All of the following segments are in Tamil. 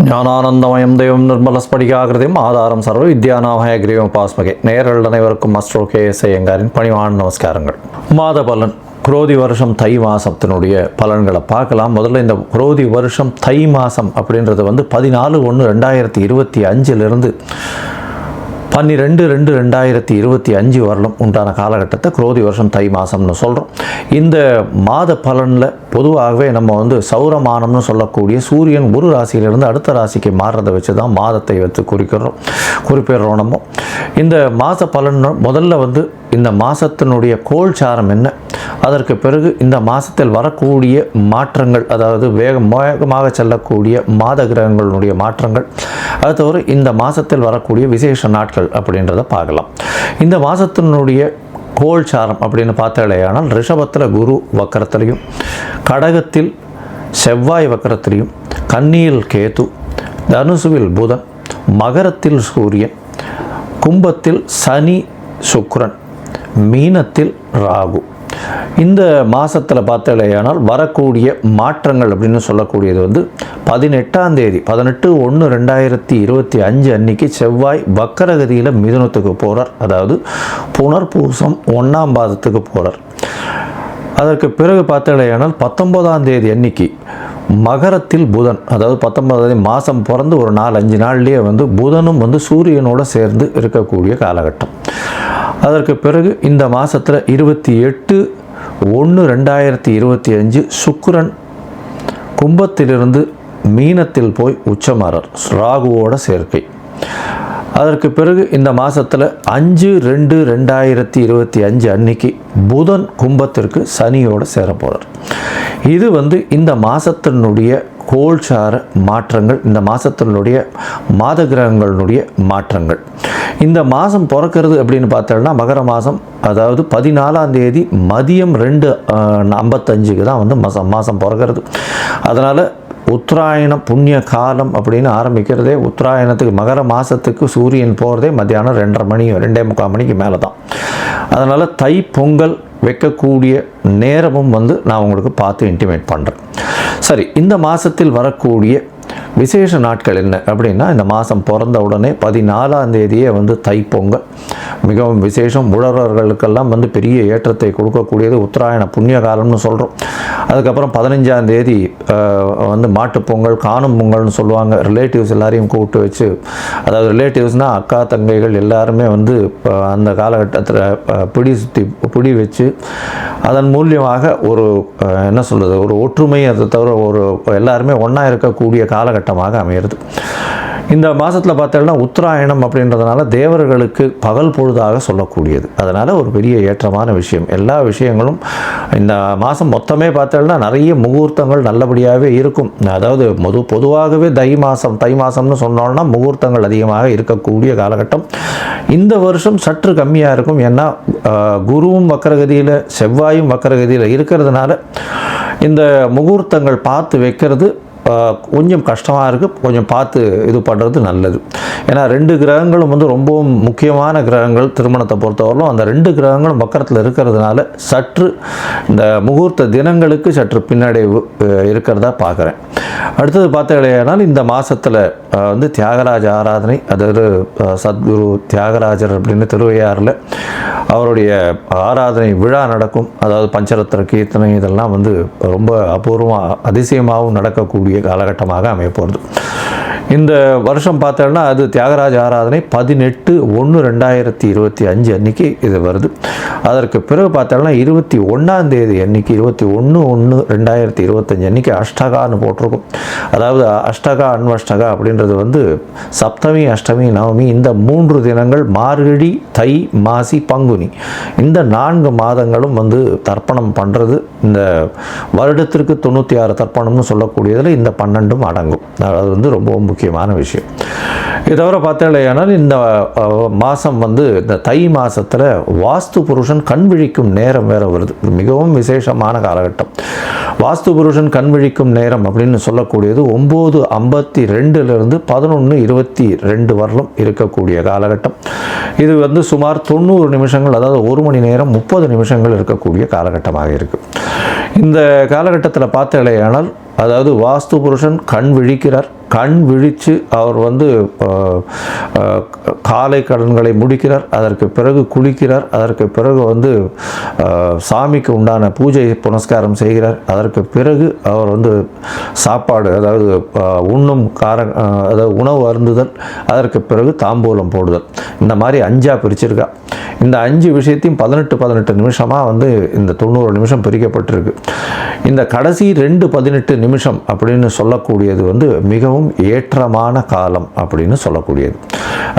ஞானானந்தமயம் தெய்வம் நிர்மலஸ்படிகாகிருதியும் ஆதாரம் சர்வ வித்யாநாமய கிரீவம் பாஸ்மகே. நேயர்கள் அனைவருக்கும் அஸ்ட்ரோ KS ஐயங்காரின் பணிவான நமஸ்காரங்கள். மாத பலன் குரோதி வருஷம் தை மாதத்தினுடைய பலன்களை பார்க்கலாம். முதல்ல இந்த குரோதி வருஷம் தை மாதம் அப்படின்றது 14/1/2025 12/2/2025 வரலும் உண்டான காலகட்டத்தை குரோதி வருஷம் தை மாதம்னு சொல்கிறோம். இந்த மாத பலனில் பொதுவாகவே நம்ம சௌரமானம்னு சொல்லக்கூடிய சூரியன் ஒரு ராசியிலிருந்து அடுத்த ராசிக்கு மாறுறதை வச்சு தான் மாதத்தை வைத்து குறிப்பிடுறோம். நம்ம இந்த மாத பலன் முதல்ல இந்த மாதத்தினுடைய கோல்சாரம் என்ன, அதற்கு பிறகு இந்த மாதத்தில் வரக்கூடிய மாற்றங்கள், அதாவது வேகமாக செல்லக்கூடிய மாத கிரகங்களுடைய மாற்றங்கள், அது தவிர இந்த மாதத்தில் வரக்கூடிய விசேஷ நாட்கள் அப்படின்றத பார்க்கலாம். இந்த மாதத்தினுடைய கோல்சாரம் அப்படின்னு பார்த்தாலேயானால் ரிஷபத்தில் குரு வக்கரத்திலையும், கடகத்தில் செவ்வாய் வக்கரத்திலையும், கன்னியில் கேது, தனுசுவில் புதன், மகரத்தில் சூரியன், கும்பத்தில் சனி சுக்கிரன், மீனத்தில் ராகு. இந்த மாதத்தில் பார்த்தாலேயானால் வரக்கூடிய மாற்றங்கள் அப்படின்னு சொல்லக்கூடியது 18ஆம் தேதி 18/1/2025 அன்னைக்கு செவ்வாய் வக்கரகதியில் மிதுனத்துக்கு போகிறார். அதாவது புனர்பூசம் 1ஆம் பாதத்துக்கு போகிறார். அதற்கு பிறகு பார்த்தாலேயானால் 19ஆம் தேதி அன்னைக்கு மகரத்தில் புதன், அதாவது 19ஆம் தேதி மாதம் பிறந்து ஒரு 4-5 நாள்லேயே புதனும் சூரியனோடு சேர்ந்து இருக்கக்கூடிய காலகட்டம். அதற்கு பிறகு இந்த மாதத்தில் 28/1/2025 சுக்கிரன் கும்பத்திலிருந்து மீனத்தில் போய் உச்சமாறார், ராகுவோட சேர்க்கை. அதற்கு பிறகு இந்த மாதத்தில் 5/2/2025 அன்னைக்கு புதன் கும்பத்திற்கு சனியோடு சேர போகிறார். இது இந்த மாதத்தினுடைய கோல்சார மாற்றங்கள், இந்த மாதத்தினுடைய மாத கிரகங்களுடைய மாற்றங்கள். இந்த மாதம் பிறக்கிறது அப்படின்னு பார்த்தோம்னா மகர மாதம், அதாவது 14ஆம் தேதி மதியம் 2:55 தான் மாதம் பிறக்கிறது. அதனால் உத்தராயணம் புண்ணிய காலம் அப்படின்னு ஆரம்பிக்கிறதே உத்தராயணத்துக்கு மகர மாதத்துக்கு சூரியன் போகிறதே மத்தியானம் 2:30 மணிக்கு மேலே தான். அதனால் தை பொங்கல் வைக்கக்கூடிய நேரமும் நான் உங்களுக்கு பார்த்து இன்டிமேட் பண்ணுறேன். சரி, இந்த மாதத்தில் வரக்கூடிய விசேஷ நாட்கள் என்ன அப்படின்னா, இந்த மாதம் பிறந்த உடனே 14ஆம் தேதியே தைப்பொங்கல் மிகவும் விசேஷம். உழவர்களுக்கெல்லாம் பெரிய ஏற்றத்தை கொடுக்கக்கூடியது உத்தராயண புண்ணிய காலம்னு சொல்கிறோம். அதுக்கப்புறம் 15ஆம் தேதி மாட்டுப்பொங்கல், காணும் பொங்கல்னு சொல்லுவாங்க. ரிலேட்டிவ்ஸ் எல்லாரையும் கூப்பிட்டு வச்சு, அதாவது ரிலேட்டிவ்ஸ்னால் அக்கா தங்கைகள் எல்லாருமே அந்த காலகட்டத்தில் பிடி வச்சு அதன் மூலியமாக ஒரு என்ன சொல்கிறது, ஒரு ஒற்றுமை, அதை தவிர ஒரு எல்லாருமே ஒன்றா இருக்கக்கூடிய காலகட்டமாக அமையிறது. இந்த மாதத்தில் பார்த்தோம்னா உத்தராயணம் அப்படின்றதுனால தேவர்களுக்கு பகல் பொழுதாக சொல்லக்கூடியது. அதனால் ஒரு பெரிய ஏற்றமான விஷயம். எல்லா விஷயங்களும் இந்த மாதம் மொத்தமே பார்த்தோம்னா நிறைய முகூர்த்தங்கள் நல்லபடியாகவே இருக்கும். அதாவது பொதுவாகவே தை மாதம்னு சொன்னோம்னா முகூர்த்தங்கள் அதிகமாக இருக்கக்கூடிய காலகட்டம். இந்த வருஷம் சற்று கம்மியாக இருக்கும். ஏன்னா குருவும் வக்கரகதியில் செவ்வாயும் வக்கரகதியில் இருக்கிறதுனால இந்த முகூர்த்தங்கள் பார்த்து வைக்கிறது கொஞ்சம் கஷ்டமாக இருக்குது. கொஞ்சம் பார்த்து இது பண்ணுறது நல்லது. ஏன்னா 2 கிரகங்களும் ரொம்பவும் முக்கியமான கிரகங்கள் திருமணத்தை பொறுத்தவரையிலும். அந்த 2 கிரகங்களும் வக்கரத்தில் இருக்கிறதுனால சற்று இந்த முகூர்த்த தினங்களுக்கு சற்று பின்னடைவு இருக்கிறதா பார்க்குறேன். அடுத்தது பார்த்தீங்கன்னா இந்த மாதத்தில் தியாகராஜ ஆராதனை, அதாவது சத்குரு தியாகராஜர் அப்படின்னு திருவையாறில் அவருடைய ஆராதனை விழா நடக்கும். அதாவது பஞ்சரத்ன கீர்த்தனை இதெல்லாம் ரொம்ப அபூர்வமாக அதிசயமாகவும் நடக்கக்கூடிய காலகட்டமாக அமையப்போகிறது. இந்த வருஷம் பார்த்தோம்னா அது தியாகராஜ ஆராதனை 18/1/2025 அன்னைக்கு இது வருது. அதற்கு பிறகு பார்த்தோம்னா 21ஆம் தேதி அன்னைக்கு 21/1/2025 அன்னைக்கு அஷ்டகான்னு போட்டிருக்கும். அதாவது அஷ்டகா அன்வஷ்டகா அப்படின்றது சப்தமி அஷ்டமி நவமி இந்த 3 தினங்கள் மார்கழி தை மாசி பங்குனி இந்த 4 மாதங்களும் தர்ப்பணம் பண்ணுறது. இந்த வருடத்திற்கு 96 தர்ப்பணம்னு சொல்லக்கூடியதில் இந்த 12ம் அடங்கும். அது ரொம்ப முக்கியமான விஷயம். இதை தவிர பார்த்தாலேயானால் இந்த மாதம் வந்து இந்த தை மாதத்தில் வாஸ்து புருஷன் கண் விழிக்கும் நேரம் வேறு வருது. இது மிகவும் விசேஷமான காலகட்டம். வாஸ்து புருஷன் கண் விழிக்கும் நேரம் அப்படின்னு சொல்லக்கூடியது 9:52 11:22 வரலும் இருக்கக்கூடிய காலகட்டம். இது வந்து சுமார் 90 நிமிஷங்கள், அதாவது 1 மணி நேரம் 30 நிமிஷங்கள் இருக்கக்கூடிய காலகட்டமாக இருக்குது. இந்த காலகட்டத்தில் பார்த்தாலேயானால் அதாவது வாஸ்து புருஷன் கண் விழிக்கிறார். கண் விழித்து அவர் வந்து காலை கடன்களை முடிக்கிறார். அதற்கு பிறகு குளிக்கிறார். அதற்கு பிறகு வந்து சாமிக்கு உண்டான பூஜை புனஸ்காரம் செய்கிறார். அதற்கு பிறகு அவர் வந்து சாப்பாடு, அதாவது உண்ணும் அதாவது உணவு அருந்துதல், அதற்கு பிறகு தாம்பூலம் போடுதல், இந்த மாதிரி 5ஆக பிரிச்சிருக்கா. இந்த 5 விஷயத்தையும் 18 நிமிஷமாக வந்து இந்த 90 நிமிஷம் பிரிக்கப்பட்டிருக்கு. இந்த கடைசி 2-18 நிமிஷம் அப்படின்னு சொல்லக்கூடியது வந்து மிகவும் ஏற்றமான காலம் அப்படின்னு சொல்லக்கூடியது.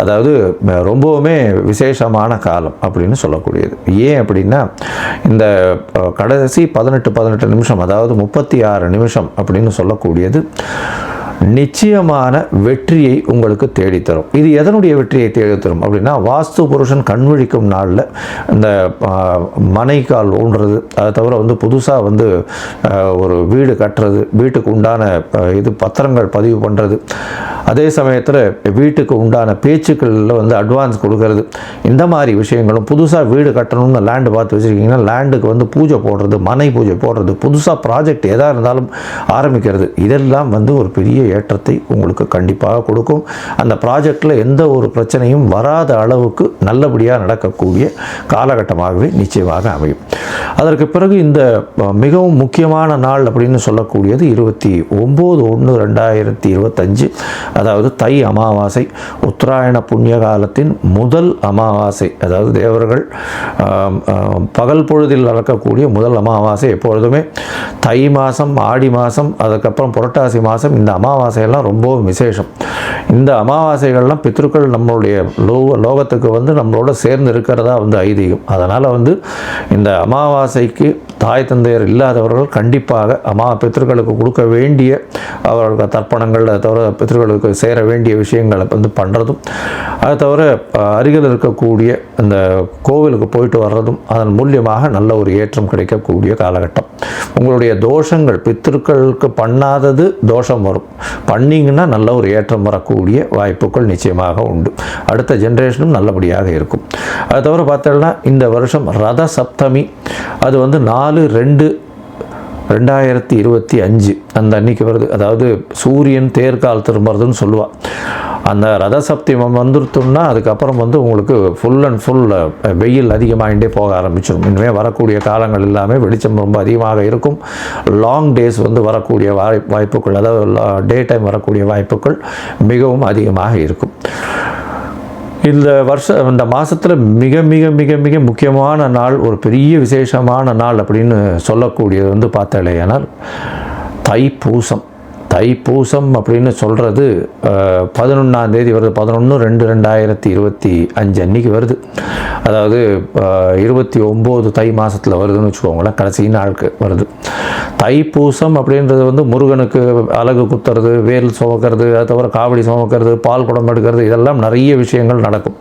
அதாவது ரொம்பவுமே விசேஷமான காலம் அப்படின்னு சொல்லக்கூடியது. ஏன் அப்படின்னா இந்த கடைசி 18 நிமிஷம், அதாவது 36 நிமிஷம் அப்படின்னு சொல்லக்கூடியது நிச்சயமான வெற்றியை உங்களுக்கு தேடித்தரும். இது எதனுடைய வெற்றியை தேடித்தரும் அப்படின்னா, வாஸ்து புருஷன் கண்விழிக்கும் நாளில் இந்த மனைக்கால் ஊன்றது, அதை தவிர வந்து புதுசாக வந்து ஒரு வீடு கட்டுறது, வீட்டுக்கு உண்டான இது பத்திரங்கள் பதிவு பண்ணுறது, அதே சமயத்தில் வீட்டுக்கு உண்டான பேச்சுக்களில் வந்து அட்வான்ஸ் கொடுக்கறது, இந்த மாதிரி விஷயங்களும், புதுசாக வீடு கட்டணும்னு லேண்டு பார்த்து வச்சுருக்கீங்கன்னா லேண்டுக்கு வந்து பூஜை போடுறது, மனை பூஜை போடுறது, புதுசாக ப்ராஜெக்ட் எதாக இருந்தாலும் ஆரம்பிக்கிறது, இதெல்லாம் வந்து ஒரு பெரிய ஏற்றத்தை உங்களுக்கு கண்டிப்பாக கொடுக்கும். அந்த ப்ராஜெக்டில் எந்த ஒரு பிரச்சனையும் வராத அளவுக்கு நல்லபடியாக நடக்கக்கூடிய காலகட்டமாகவே நிச்சயமாக அமையும். அதற்கு பிறகு இந்த மிகவும் முக்கியமான நாள் அப்படின்னு சொல்லக்கூடியது 29/1/2025, அதாவது தை அமாவாசை, உத்தராயண புண்ணிய காலத்தின் முதல் அமாவாசை. அதாவது தேவர்கள் பகல் பொழுதில் நடக்கக்கூடிய முதல் அமாவாசை. எப்பொழுதுமே தை மாதம், ஆடி மாதம், அதுக்கப்புறம் புரட்டாசி மாதம், இந்த அமாவாசையெல்லாம் ரொம்ப விசேஷம். இந்த அமாவாசைகள்லாம் பித்ருக்கள் நம்மளுடைய லோகத்துக்கு வந்து நம்மளோட சேர்ந்து இருக்கிறதா வந்து ஐதீகம். அதனால் வந்து இந்த அமாவாசைக்கு தாய் தந்தையர் இல்லாதவர்கள் கண்டிப்பாக பித்ருக்களுக்கு கொடுக்க வேண்டிய அவர்களுக்கு தர்ப்பணங்கள், அதை தவிர பித்ருக்களுக்கு சேர வேண்டிய விஷயங்களை வந்து பண்ணுறதும், அதை தவிர அருகில் இருக்கக்கூடிய இந்த கோவிலுக்கு போயிட்டு வர்றதும் அதன் மூலியமாக நல்ல ஒரு ஏற்றம் கிடைக்கக்கூடிய காலகட்டம். உங்களுடைய தோஷங்கள், பித்ருக்களுக்கு பண்ணாதது தோஷம் வரும், பண்ணிங்கன்னா நல்ல ஒரு ஏற்றம் வரக்கூடிய வாய்ப்புகள் நிச்சயமாக உண்டு. அடுத்த ஜென்ரேஷனும் நல்லபடியாக இருக்கும். அதை தவிர பார்த்தோம்னா இந்த வருஷம் ரத சப்தமி, அது வந்து 4/2/2025 அந்த அன்னைக்கு வருது. அதாவது சூரியன் தேர்கால் திரும்புறதுன்னு சொல்லுவாள். அந்த ரத சப்தமம் வந்துருத்தோம்னா அதுக்கப்புறம் வந்து உங்களுக்கு ஃபுல் அண்ட் ஃபுல் வெயில் அதிகமாகிட்டே போக ஆரம்பிச்சிடும். இனிமேல் வரக்கூடிய காலங்கள் எல்லாமே வெளிச்சம் ரொம்ப அதிகமாக இருக்கும். லாங் டேஸ் வந்து வரக்கூடிய வாய்ப்புகள், அதாவது டே டைம் வரக்கூடிய வாய்ப்புகள் மிகவும் அதிகமாக இருக்கும். இந்த மாதத்தில் மிக மிக மிக மிக முக்கியமான நாள், ஒரு பெரிய விசேஷமான நாள் அப்படின்னு சொல்லக்கூடியது வந்து பார்த்தாலேயானால் தைப்பூசம். தைப்பூசம் அப்படின்னு சொல்கிறது 11ஆம் தேதி வருது. 11/2/2025 அன்றைக்கி வருது. அதாவது 29 தை மாதத்தில் வருதுன்னு வச்சுக்கோங்களேன், கடைசி நாளுக்கு வருது. தைப்பூசம் அப்படின்றது வந்து முருகனுக்கு அலகு குத்துறது, வேல் சுமக்கிறது, அதை தவிர காவடி சுமக்கிறது, பால் குடம் எடுக்கிறது, இதெல்லாம் நிறைய விஷயங்கள் நடக்கும்.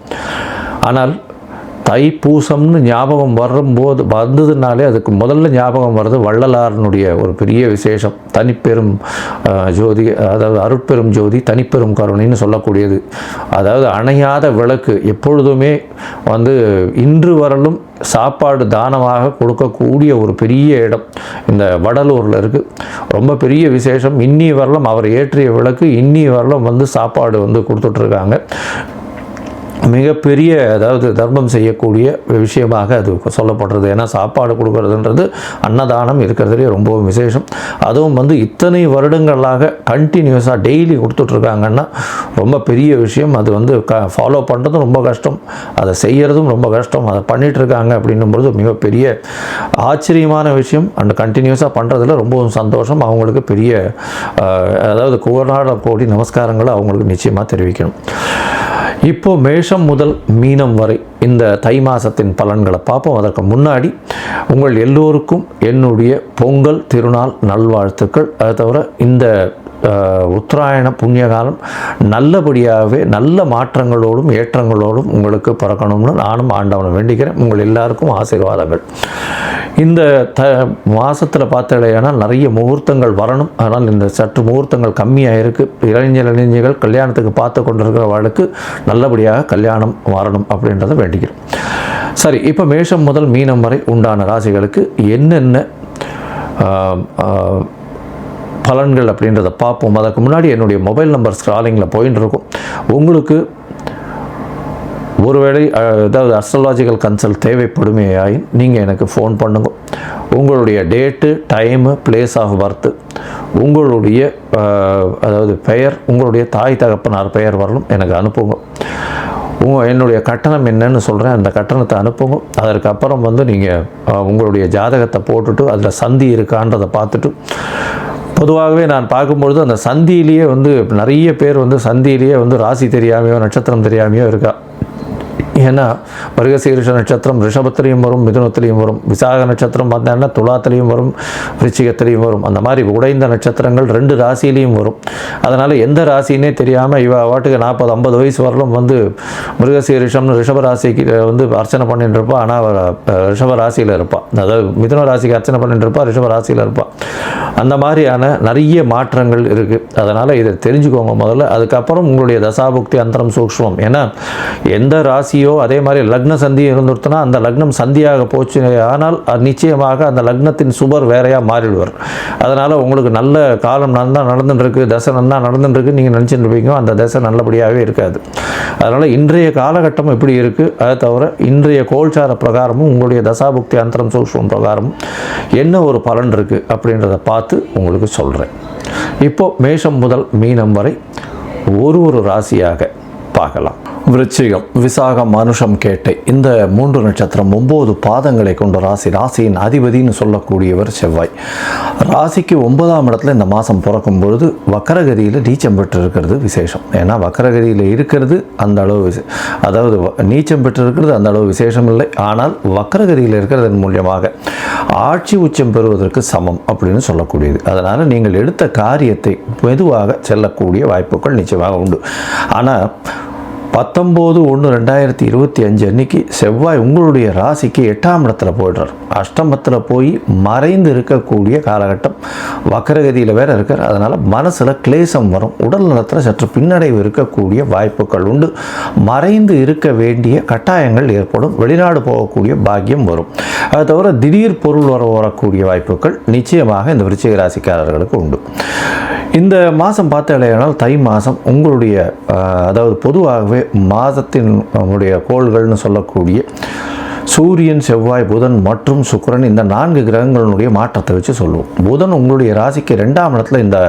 ஆனால் தைப்பூசம்னு ஞாபகம் வந்ததுனாலே அதுக்கு முதல்ல ஞாபகம் வர்றது வள்ளலாரனுடைய ஒரு பெரிய விசேஷம், தனிப்பெரும் ஜோதி, அதாவது அருட்பெரும் ஜோதி தனிப்பெரும் கருணைன்னு சொல்லக்கூடியது. அதாவது அணையாத விளக்கு, எப்பொழுதுமே வந்து இன்று வரலும் சாப்பாடு தானமாக கொடுக்கக்கூடிய ஒரு பெரிய இடம் இந்த வடலூரில் இருக்குது. ரொம்ப பெரிய விசேஷம். இன்னி வரலும் அவர் ஏற்றிய விளக்கு இன்னி வரலும் வந்து சாப்பாடு வந்து கொடுத்துட்ருக்காங்க. மிகப்பெரிய, அதாவது தர்மம் செய்யக்கூடிய விஷயமாக அது சொல்லப்படுறது. ஏன்னா சாப்பாடு கொடுக்கறதுன்றது அன்னதானம் இருக்கிறதுலே ரொம்ப விசேஷம். அதுவும் வந்து இத்தனை வருடங்களாக கண்டினியூஸாக டெய்லி கொடுத்துட்ருக்காங்கன்னா ரொம்ப பெரிய விஷயம். அது வந்து ஃபாலோ பண்ணுறதும் ரொம்ப கஷ்டம், அதை செய்கிறதும் ரொம்ப கஷ்டம். அதை பண்ணிகிட்ருக்காங்க அப்படின்னும்பொழுது மிகப்பெரிய ஆச்சரியமான விஷயம். அண்ட் கண்டினியூஸாக பண்ணுறதுல ரொம்பவும் சந்தோஷம். அவங்களுக்கு பெரிய, அதாவது கோடி நமஸ்காரங்களை அவங்களுக்கு நிச்சயமாக தெரிவிக்கணும். இப்போது மேஷம் முதல் மீனம் வரை இந்த தை மாதத்தின் பலன்களை பார்ப்போம். அதற்கு முன்னாடி உங்கள் எல்லோருக்கும் என்னுடைய பொங்கல் திருநாள் நல்வாழ்த்துக்கள். அதை தவிர இந்த உத்தராயண புண்ணிய காலம் நல்லபடியாகவே நல்ல மாற்றங்களோடும் ஏற்றங்களோடும் உங்களுக்கு பிறக்கணும்னு நானும் ஆண்டவனை வேண்டிக்கிறேன். உங்கள் எல்லாருக்கும் ஆசீர்வாதங்கள். இந்த மாதத்தில் பார்த்தாலேனா நிறைய முகூர்த்தங்கள் வரணும். ஆனால் இந்த சற்று முகூர்த்தங்கள் கம்மியாக இருக்குது. இளைஞர்கள் கல்யாணத்துக்கு பார்த்து கொண்டிருக்கிறவர்களுக்கு நல்லபடியாக கல்யாணம் வரணும் அப்படின்றத வேண்டிக்கிறோம். சரி, இப்போ மேஷம் முதல் மீனம் வரை உண்டான ராசிகளுக்கு என்னென்ன பலன்கள் அப்படின்றத பார்ப்போம். அதற்கு முன்னாடி என்னுடைய மொபைல் நம்பர் ஸ்க்ராலிங்கில் போயின்னு இருக்கும். உங்களுக்கு ஒருவேளை ஏதாவது அஸ்ட்ராலாஜிக்கல் கன்சல்ட் தேவைப்படுமையாயின் நீங்கள் எனக்கு ஃபோன் பண்ணுங்க. உங்களுடைய date, time, place of birth, உங்களுடைய அதாவது பெயர், உங்களுடைய தாய் தகப்பனார் பெயர் வரலும் எனக்கு அனுப்புங்க. என்னுடைய கட்டணம் என்னன்னு சொல்கிறேன், அந்த கட்டணத்தை அனுப்புங்க. அதற்கப்புறம் நீங்கள் உங்களுடைய ஜாதகத்தை போட்டுட்டு அதில் சந்தி இருக்கான்றதை பார்த்துட்டு, பொதுவாகவே நான் பார்க்கும்பொழுது அந்த சந்தியிலேயே நிறைய பேர் சந்தியிலேயே ராசி தெரியாமையோ நட்சத்திரம் தெரியாமையோ இருக்கா. ஏன்னா மிருகசீரிஷ நட்சத்திரம் ரிஷபத்திலையும் வரும், மிதுனத்திலையும் வரும். விசாக நட்சத்திரம் பார்த்தீங்கன்னா துலாத்திலையும் வரும், விருச்சிகத்திலையும் வரும். அந்த மாதிரி உடைந்த நட்சத்திரங்கள் 2 ராசியிலையும் வரும். அதனால் எந்த ராசினே தெரியாமல் இவ வாட்டுக்கு 40-50 வயசு வரலும் மிருகசீரிஷம்னு ரிஷப ராசிக்கு அர்ச்சனை பண்ணிட்டு இருப்பாள். ஆனால் ரிஷப ராசியில் இருப்பாள். அதாவது மிதுன ராசிக்கு அர்ச்சனை பண்ணிட்டு இருப்பாள், ரிஷப ராசியில் இருப்பாள். அந்த மாதிரியான நிறைய மாற்றங்கள் இருக்குது. அதனால் இதை தெரிஞ்சுக்கோங்க முதல்ல. அதுக்கப்புறம் உங்களுடைய தசாபுக்தி அந்தரம் சூக்ஷ்மம். ஏன்னா எந்த ராசியோ அதே மாதிரி லக்ன சந்தி இருந்துருத்துனா அந்த லக்னம் சந்தியாக போச்சு ஆனால் நிச்சயமாக அந்த லக்னத்தின் சுபர் வேறையாக மாறிடுவார். அதனால் உங்களுக்கு நல்ல காலம் நல்லா நடந்துட்டுருக்கு, தசை நல்லா நடந்துட்டுருக்கு நீங்கள் நினச்சிட்டு இருப்பீங்க. அந்த தசை நல்லபடியாகவே இருக்காது. அதனால் இன்றைய காலகட்டம் எப்படி இருக்குது, அதை தவிர இன்றைய கோல்சார பிரகாரமும் உங்களுடைய தசாபுக்தி அந்தரம் சூக்ஷ்மம் பிரகாரமும் என்ன ஒரு பலன் இருக்குது அப்படின்றத பார்த்து உங்களுக்கு சொல்கிறேன். இப்போது மேஷம் முதல் மீனம் வரை ஒரு ராசியாக பார்க்கலாம். விருச்சிகம், விசாகம், மனுஷம், கேட்டை இந்த 3 நட்சத்திரம் 9 பாதங்களை கொண்ட ராசி. ராசியின் அதிபதினு சொல்லக்கூடியவர் செவ்வாய். ராசிக்கு 9ஆம் இடத்துல இந்த மாதம் பிறக்கும் பொழுது வக்கரகதியில் நீச்சம் பெற்று இருக்கிறது விசேஷம். ஏன்னா வக்கரகதியில் இருக்கிறது அந்த அளவு அதாவது நீச்சம் பெற்று இருக்கிறது அந்த அளவு விசேஷம் இல்லை. ஆனால் வக்கரகதியில் இருக்கிறதன் மூலியமாக ஆட்சி உச்சம் பெறுவதற்கு சமம் அப்படின்னு சொல்லக்கூடியது. அதனால் நீங்கள் எடுத்த காரியத்தை மெதுவாக செல்லக்கூடிய வாய்ப்புகள் நிச்சயமாக உண்டு. ஆனால் 19/1/2025 அன்னைக்கு செவ்வாய் உங்களுடைய ராசிக்கு 8ஆம் இடத்துல போய்டுறார். அஷ்டமத்தில் போய் மறைந்து இருக்கக்கூடிய காலகட்டம். வக்கரகதியில் வேற இருக்கார். அதனால் மனசில் கிளேசம் வரும். உடல் நலத்தில் சற்று பின்னடைவு இருக்கக்கூடிய வாய்ப்புகள் உண்டு. மறைந்து இருக்க வேண்டிய கட்டாயங்கள் ஏற்படும். வெளிநாடு போகக்கூடிய பாக்கியம் வரும். அதை தவிர திடீர் பொருள் வரக்கூடிய வாய்ப்புகள் நிச்சயமாக இந்த விருச்சிக ராசிக்காரர்களுக்கு உண்டு. இந்த மாதம் பார்த்தாலேயானால் தை மாதம் உங்களுடைய அதாவது பொதுவாகவே மாதத்தினுடைய கோள்கள்னு சொல்லக்கூடிய சூரியன், செவ்வாய், புதன் மற்றும் சுக்கிரன் இந்த 4 கிரகங்களுடைய மாற்றத்தை வச்சு சொல்லுவோம். புதன் உங்களுடைய ராசிக்கு 2ஆம் இடத்துல இந்த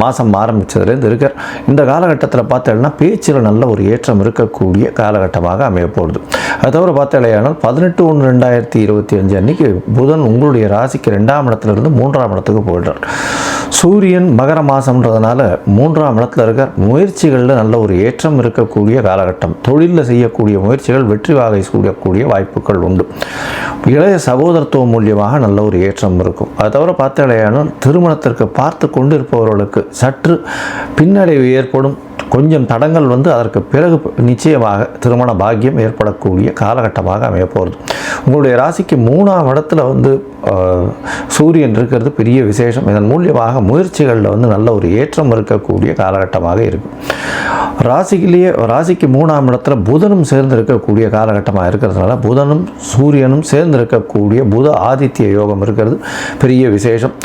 மாதம் ஆரம்பித்ததுலேருந்து இருக்கார். இந்த காலகட்டத்தில் பார்த்தேன்னா பேச்சில் நல்ல ஒரு ஏற்றம் இருக்கக்கூடிய காலகட்டமாக அமைய போகுது. அது தவிர பார்த்தாலேயானால் 18/1/2025 அன்னைக்கு புதன் உங்களுடைய ராசிக்கு 2ஆம் இடத்துலேருந்து 3ஆம் இடத்துக்கு போயிடுறார். சூரியன் மகர மாதம்ன்றதுனால 3ஆம் இடத்துல இருக்கார். முயற்சிகளில் நல்ல ஒரு ஏற்றம் இருக்கக்கூடிய காலகட்டம். தொழிலில் செய்யக்கூடிய முயற்சிகள் வெற்றி வாகை சூடக்கூடிய வாய்ப்புகள் உண்டு. இளைய சகோதரத்துவம் மூலியமாக நல்ல ஒரு ஏற்றம் இருக்கும். அதை தவிர பார்த்தாலேயானால் திருமணத்திற்கு பார்த்து கொண்டு இருப்பவர்களுக்கு சற்று பின்னடைவு ஏற்படும். கொஞ்சம் தடங்கள் அதற்கு பிறகு நிச்சயமாக திருமண பாக்கியம் ஏற்படக்கூடிய காலகட்டமாக அமைய போகிறது. உங்களுடைய ராசிக்கு 3ஆம் இடத்துல சூரியன் இருக்கிறது பெரிய விசேஷம். இதன் மூலியமாக முயற்சிகளில் நல்ல ஒரு ஏற்றம் இருக்கக்கூடிய காலகட்டமாக இருக்கும். ராசிக்கு 3ஆம் இடத்துல புதனும் சேர்ந்து இருக்கக்கூடிய காலகட்டமாக இருக்கிறதுனால புதனும் சூரியனும் சேர்ந்து இருக்கக்கூடிய புத ஆதித்ய யோகம் இருக்கிறது பெரிய விசேஷம்.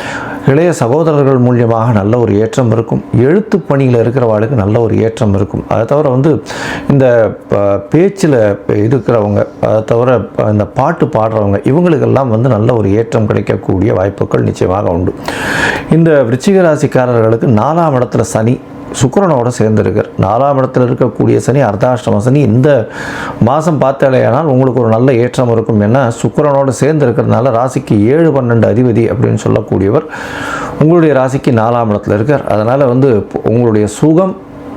இளைய சகோதரர்கள் மூலியமாக நல்ல ஒரு ஏற்றம் இருக்கும். எழுத்து பணியில் இருக்கிறவர்களுக்கு நல்ல ஒரு ஏற்றம் இருக்கும். அதை தவிர இந்த பேச்சில் இருக்கிறவங்க, அதை தவிர இந்த பாட்டு பாடுறவங்க இவங்களுக்கெல்லாம் நல்ல ஒரு ஏற்றம் கிடைக்கக்கூடிய வாய்ப்புகள் நிச்சயமாக உண்டு. இந்த விருச்சிக ராசிக்காரர்களுக்கு 4ஆம் இடத்துல சனி சுக்கிரனோடு சேர்ந்திருக்கார். 4ஆம் இடத்தில் இருக்கக்கூடிய சனி அர்த்தாஷ்டம சனி. இந்த மாதம் பார்த்தாலேயானால் உங்களுக்கு ஒரு நல்ல ஏற்றம் இருக்கும். ஏன்னா சுக்கிரனோடு சேர்ந்து இருக்கிறதுனால ராசிக்கு 7-12 அதிபதி அப்படின்னு சொல்லக்கூடியவர் உங்களுடைய ராசிக்கு 4ஆம் இடத்துல இருக்கார். அதனால் உங்களுடைய சுகம்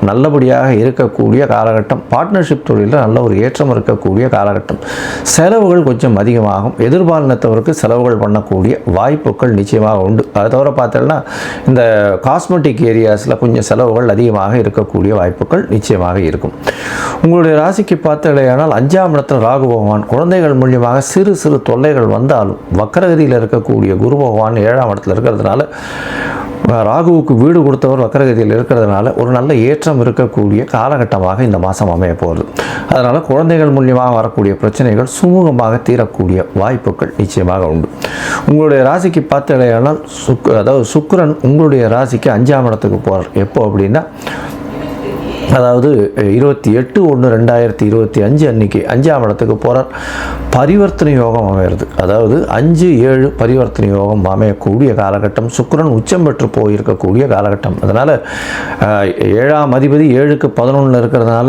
நல்லபடியாக இருக்கக்கூடிய காலகட்டம். பார்ட்னர்ஷிப் தொழிலில் நல்ல ஒரு ஏற்றம் இருக்கக்கூடிய காலகட்டம். செலவுகள் கொஞ்சம் அதிகமாகும். எதிர்பாலினத்தவருக்கு செலவுகள் பண்ணக்கூடிய வாய்ப்புகள் நிச்சயமாக உண்டு. அதை தவிர பார்த்தோம்னா இந்த காஸ்மெட்டிக் ஏரியாஸில் கொஞ்சம் செலவுகள் அதிகமாக இருக்கக்கூடிய வாய்ப்புகள் நிச்சயமாக இருக்கும். உங்களுடைய ராசிக்கு பார்த்தலையானால் 5ஆம் இடத்தில் ராகு பகவான் குழந்தைகள் மூலியமாக சிறு சிறு தொல்லைகள் வந்தாலும் வக்கரகதியில் இருக்கக்கூடிய குரு பகவான் 7ஆம் இடத்தில் இருக்கிறதுனால, ராகுவுக்கு வீடு கொடுத்தவர் வக்கரகதியில் இருக்கிறதுனால ஒரு நல்ல ஏற்றம் இருக்கக்கூடிய காலகட்டமாக இந்த மாதம் அமைய போகிறது. அதனால் குழந்தைகள் மூலியமாக வரக்கூடிய பிரச்சனைகள் சுமூகமாக தீரக்கூடிய வாய்ப்புகள் நிச்சயமாக உண்டு. உங்களுடைய ராசிக்கு பார்த்தலையானால் அதாவது சுக்கிரன் உங்களுடைய ராசிக்கு 5ஆம் இடத்துக்கு போகிறார். எப்போ அப்படின்னா அதாவது 28/1/2025 அன்னைக்கு 5ஆம் இடத்துக்கு போகிறார். பரிவர்த்தனை யோகம் அமையிறது. அதாவது 5-7 பரிவர்த்தனை யோகம் அமையக்கூடிய காலகட்டம். சுக்கிரன் உச்சம் பெற்று போயிருக்கக்கூடிய காலகட்டம். அதனால் 7ஆம் அதிபதி 7க்கு 11 இருக்கிறதுனால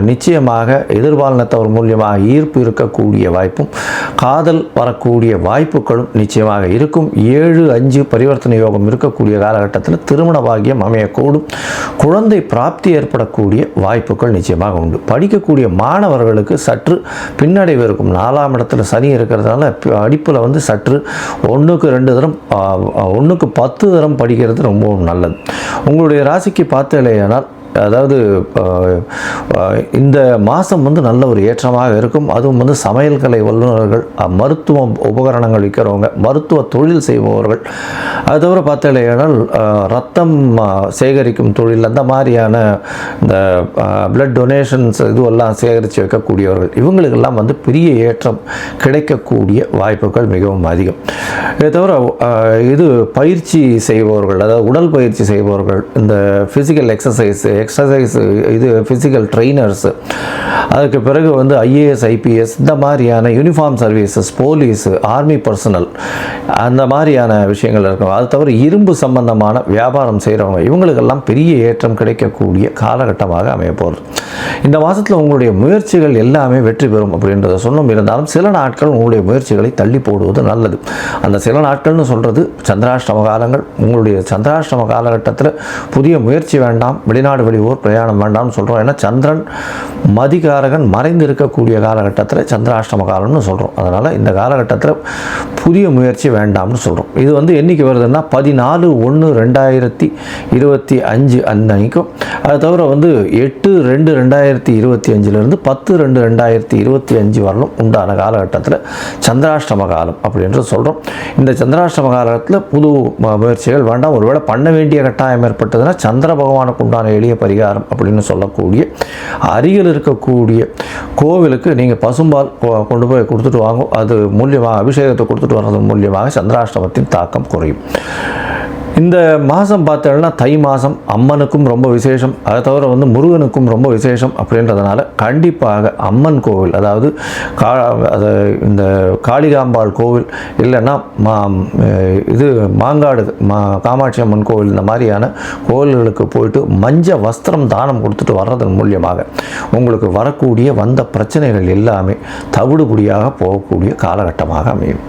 நிச்சயமாக எதிர்பாலினத்தவர் மூலியமாக ஈர்ப்பு இருக்கக்கூடிய வாய்ப்பும் காதல் வரக்கூடிய வாய்ப்புகளும் நிச்சயமாக இருக்கும். 7-5 பரிவர்த்தனை யோகம் இருக்கக்கூடிய காலகட்டத்தில் திருமண பாக்கியம் அமையக்கூடும். குழந்தை பிராப்தி ஏற்படக்கூடிய வாய்ப்புகள் நிச்சயமாக உண்டு. படிக்கக்கூடிய மாணவர்களுக்கு சற்று பின்னடைவு இருக்கும். 4ஆம் இடத்துல சனி இருக்கிறதுனால படிப்பில் வந்து சற்று 1க்கு 2 தரம் 1க்கு 10 தரம் படிக்கிறது ரொம்பவும் நல்லது. உங்களுடைய ராசிக்கு பார்த்தலையானால் அதாவது இந்த மாதம் வந்து நல்ல ஒரு ஏற்றமாக இருக்கும். அதுவும் வந்து சமையல் கலை வல்லுநர்கள், மருத்துவ உபகரணங்கள் விற்கிறவங்க, மருத்துவ தொழில் செய்பவர்கள், அது தவிர பார்த்தலையானால் ரத்தம் சேகரிக்கும் தொழில், அந்த மாதிரியான இந்த பிளட் டொனேஷன்ஸ் இதுவெல்லாம் சேகரித்து வைக்கக்கூடியவர்கள், இவங்களுக்கெல்லாம் வந்து பெரிய ஏற்றம் கிடைக்கக்கூடிய வாய்ப்புகள் மிகவும் அதிகம். இதை தவிர இது பயிற்சி செய்பவர்கள், அதாவது உடல் பயிற்சி செய்பவர்கள், இந்த ஃபிசிக்கல் எக்ஸசைஸ் இது ஃபிசிக்கல் ட்ரெயினர்ஸு, அதுக்கு பிறகு வந்து ஐஏஎஸ் ஐபிஎஸ் இந்த மாதிரியான uniform services, police, army personal, அந்த மாதிரியான விஷயங்கள் இருக்கும். அது தவிர இரும்பு சம்பந்தமான வியாபாரம் செய்கிறவங்க, இவங்களுக்கெல்லாம் பெரிய ஏற்றம் கிடைக்கக்கூடிய காலகட்டமாக அமைய போகிறது. இந்த மாதத்தில் உங்களுடைய முயற்சிகள் எல்லாமே வெற்றி பெறும் அப்படின்றத சொன்னோம். இருந்தாலும் சில நாட்கள் உங்களுடைய முயற்சிகளை தள்ளி போடுவது நல்லது. அந்த சில நாட்கள்னு சொல்கிறது சந்திராஷ்டம காலங்கள். உங்களுடைய சந்திராஷ்டம காலகட்டத்தில் புதிய முயற்சி வேண்டாம், வெளிநாடு வெளியூர் பிரயாணம் வேண்டாம்னு சொல்கிறோம். ஏன்னா சந்திரன் மதிகாரகன் மறைந்து இருக்கக்கூடிய காலகட்டத்தில் சந்திராஷ்டம காலம்னு சொல்கிறோம். அதனால் இந்த காலகட்டத்தில் புதிய முயற்சி வேண்டாம்னு சொல்கிறோம். இது வந்து என்றைக்கு வருதுன்னா 14/1/2025 அன்னைக்கும், அது தவிர வந்து 8/2/2025 10/2/2025 வரலும் உண்டான காலகட்டத்தில் சந்திராஷ்டம காலம் அப்படின்றது சொல்கிறோம். இந்த சந்திராஷ்டம காலத்தில் புது முயற்சிகள் வேண்டாம். ஒருவேளை பண்ண வேண்டிய கட்டாயம் ஏற்பட்டதுன்னா சந்திர பகவானுக்கு உண்டான எளிய பரிகாரம் அப்படின்னு சொல்லக்கூடிய அருகில் இருக்கக்கூடிய கோவிலுக்கு நீங்கள் பசும்பால் கொண்டு போய் கொடுத்துட்டு வாங்க. அது மூலியமாக அபிஷேகத்தை கொடுத்துட்டு வர்றது மூலியமாக சந்திராஷ்டமத்தின் தாக்கம் குறையும். இந்த மாதம் பார்த்தோம்னா தை மாதம் அம்மனுக்கும் ரொம்ப விசேஷம், அதை தவிர வந்து முருகனுக்கும் ரொம்ப விசேஷம் அப்படின்றதுனால கண்டிப்பாக அம்மன் கோவில், அதாவது இந்த காளிகாம்பாள் கோவில் இல்லைன்னா இது மாங்காடு காமாட்சி அம்மன் கோவில், இந்த மாதிரியான கோவில்களுக்கு போயிட்டு மஞ்ச வஸ்திரம் தானம் கொடுத்துட்டு வர்றதன் மூலியமாக உங்களுக்கு வரக்கூடிய வந்த பிரச்சனைகள் எல்லாமே தவிடுபடியாக போகக்கூடிய காலகட்டமாக அமையும்.